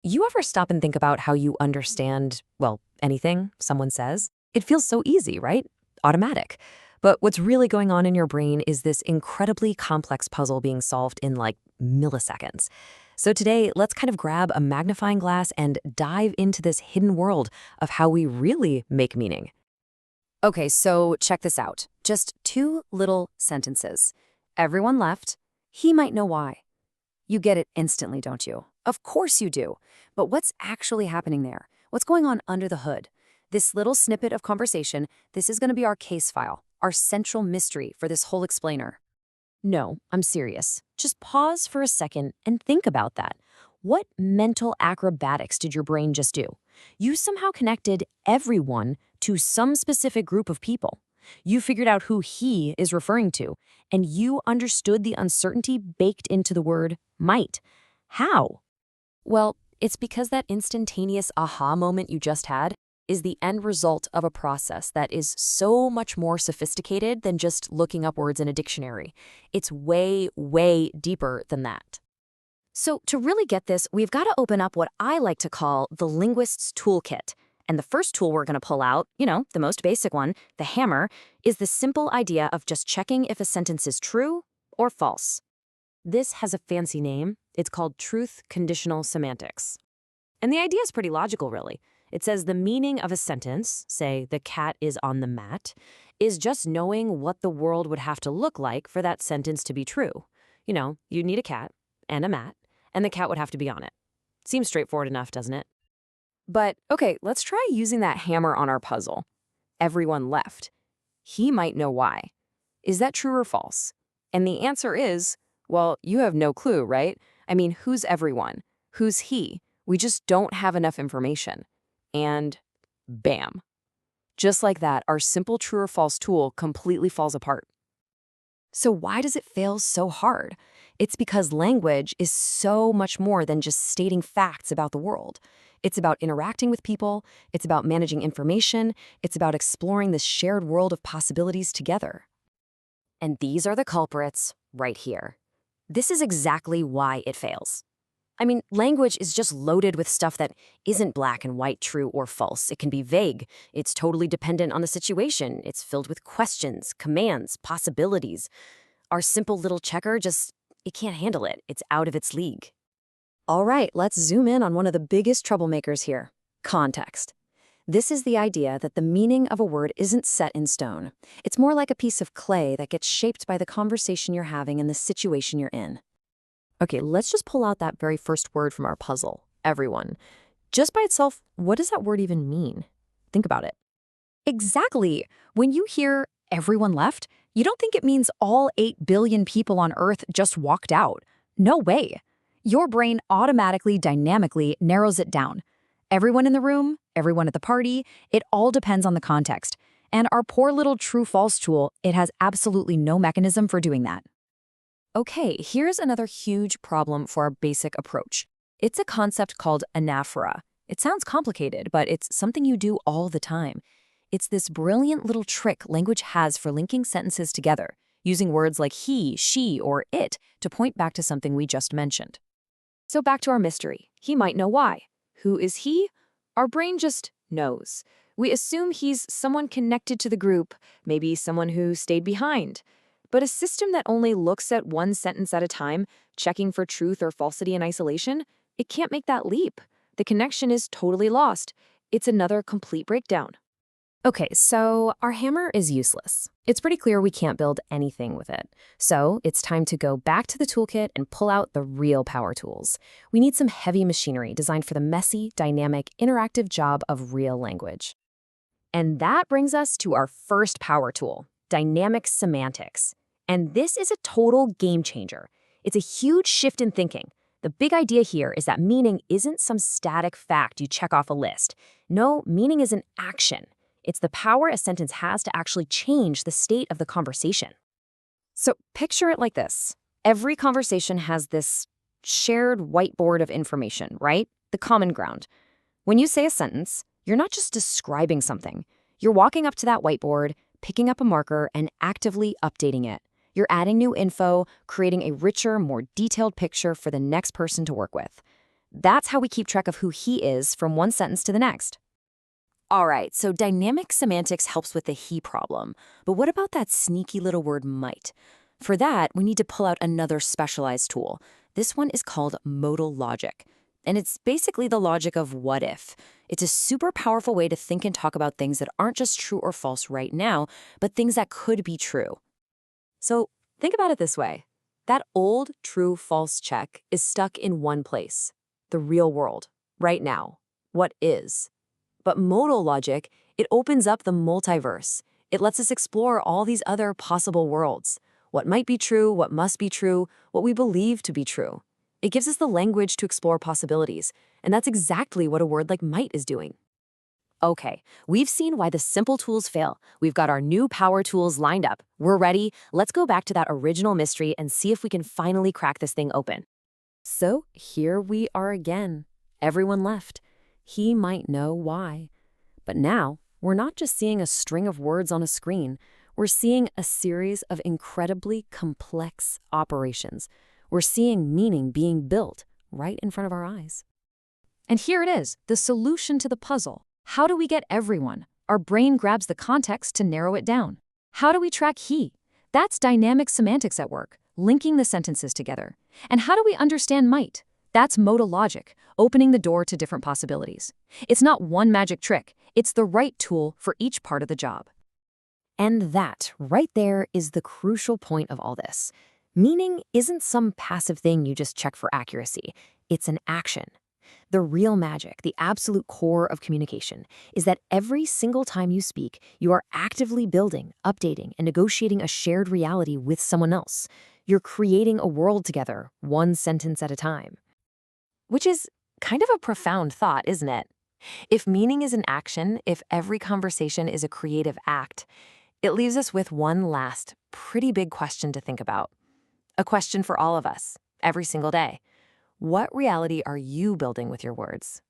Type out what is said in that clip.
You ever stop and think about how you understand, well, anything someone says? It feels so easy, right? Automatic. But what's really going on in your brain is this incredibly complex puzzle being solved in like milliseconds. So today, let's kind of grab a magnifying glass and dive into this hidden world of how we really make meaning. Okay, so check this out. Just two little sentences. Everyone left. He might know why. You get it instantly, don't you? Of course you do. But what's actually happening there? What's going on under the hood? This little snippet of conversation, this is going to be our case file, our central mystery for this whole explainer. No, I'm serious. Just pause for a second and think about that. What mental acrobatics did your brain just do? You somehow connected everyone to some specific group of people. You figured out who he is referring to, and you understood the uncertainty baked into the word might. How? Well, it's because that instantaneous aha moment you just had is the end result of a process that is so much more sophisticated than just looking up words in a dictionary. It's way, way deeper than that. So to really get this, we've got to open up what I like to call the Linguist's Toolkit. And the first tool we're going to pull out, the most basic one, the hammer, is the simple idea of just checking if a sentence is true or false. This has a fancy name. It's called truth conditional semantics. And the idea is pretty logical, really. It says the meaning of a sentence, say the cat is on the mat, is just knowing what the world would have to look like for that sentence to be true. You need a cat and a mat, and the cat would have to be on it. Seems straightforward enough, doesn't it? But, okay, let's try using that hammer on our puzzle. Everyone left. He might know why. Is that true or false? And the answer is, well, you have no clue, right? I mean, who's everyone? Who's he? We just don't have enough information. And bam. Just like that, our simple true or false tool completely falls apart. So why does it fail so hard? It's because language is so much more than just stating facts about the world. It's about interacting with people, it's about managing information, it's about exploring this shared world of possibilities together. And these are the culprits right here. This is exactly why it fails. I mean, language is just loaded with stuff that isn't black and white, true or false. It can be vague. It's totally dependent on the situation. It's filled with questions, commands, possibilities. Our simple little checker it can't handle it. It's out of its league. All right, let's zoom in on one of the biggest troublemakers here, context. This is the idea that the meaning of a word isn't set in stone. It's more like a piece of clay that gets shaped by the conversation you're having and the situation you're in. Okay, let's just pull out that very first word from our puzzle, everyone. Just by itself, what does that word even mean? Think about it. Exactly. When you hear everyone left, you don't think it means all 8 billion people on Earth just walked out. No way. Your brain automatically, dynamically narrows it down. Everyone in the room, everyone at the party, it all depends on the context. And our poor little true-false tool, it has absolutely no mechanism for doing that. Okay, here's another huge problem for our basic approach. It's a concept called anafora. It sounds complicated, but it's something you do all the time. It's this brilliant little trick language has for linking sentences together, using words like he, she, or it to point back to something we just mentioned. So back to our mystery. He might know why. Who is he? Our brain just knows. We assume he's someone connected to the group, maybe someone who stayed behind. But a system that only looks at one sentence at a time, checking for truth or falsity in isolation, it can't make that leap. The connection is totally lost. It's another complete breakdown. Okay, so our hammer is useless. It's pretty clear we can't build anything with it. So it's time to go back to the toolkit and pull out the real power tools. We need some heavy machinery designed for the messy, dynamic, interactive job of real language. And that brings us to our first power tool, dynamic semantics. And this is a total game changer. It's a huge shift in thinking. The big idea here is that meaning isn't some static fact you check off a list. No, meaning is an action. It's the power a sentence has to actually change the state of the conversation. So picture it like this. Every conversation has this shared whiteboard of information, right? The common ground. When you say a sentence, you're not just describing something. You're walking up to that whiteboard, picking up a marker, and actively updating it. You're adding new info, creating a richer, more detailed picture for the next person to work with. That's how we keep track of who he is from one sentence to the next. All right, so dynamic semantics helps with the he problem. But what about that sneaky little word might? For that, we need to pull out another specialized tool. This one is called modal logic. And it's basically the logic of what if. It's a super powerful way to think and talk about things that aren't just true or false right now, but things that could be true. So think about it this way. That old true-false check is stuck in one place, the real world, right now, what is. But modal logic, it opens up the multiverse. It lets us explore all these other possible worlds. What might be true, what must be true, what we believe to be true. It gives us the language to explore possibilities, and that's exactly what a word like might is doing. Okay, we've seen why the simple tools fail. We've got our new power tools lined up. We're ready. Let's go back to that original mystery and see if we can finally crack this thing open. So here we are again. Everyone left. He might know why. But now, we're not just seeing a string of words on a screen. We're seeing a series of incredibly complex operations. We're seeing meaning being built right in front of our eyes. And here it is, the solution to the puzzle. How do we get everyone? Our brain grabs the context to narrow it down. How do we track he? That's dynamic semantics at work, linking the sentences together. And how do we understand might? That's modal logic, opening the door to different possibilities. It's not one magic trick. It's the right tool for each part of the job. And that, right there, is the crucial point of all this. Meaning isn't some passive thing you just check for accuracy. It's an action. The real magic, the absolute core of communication, is that every single time you speak, you are actively building, updating, and negotiating a shared reality with someone else. You're creating a world together, one sentence at a time. Which is kind of a profound thought, isn't it? If meaning is an action, if every conversation is a creative act, it leaves us with one last, pretty big question to think about. A question for all of us, every single day. What reality are you building with your words?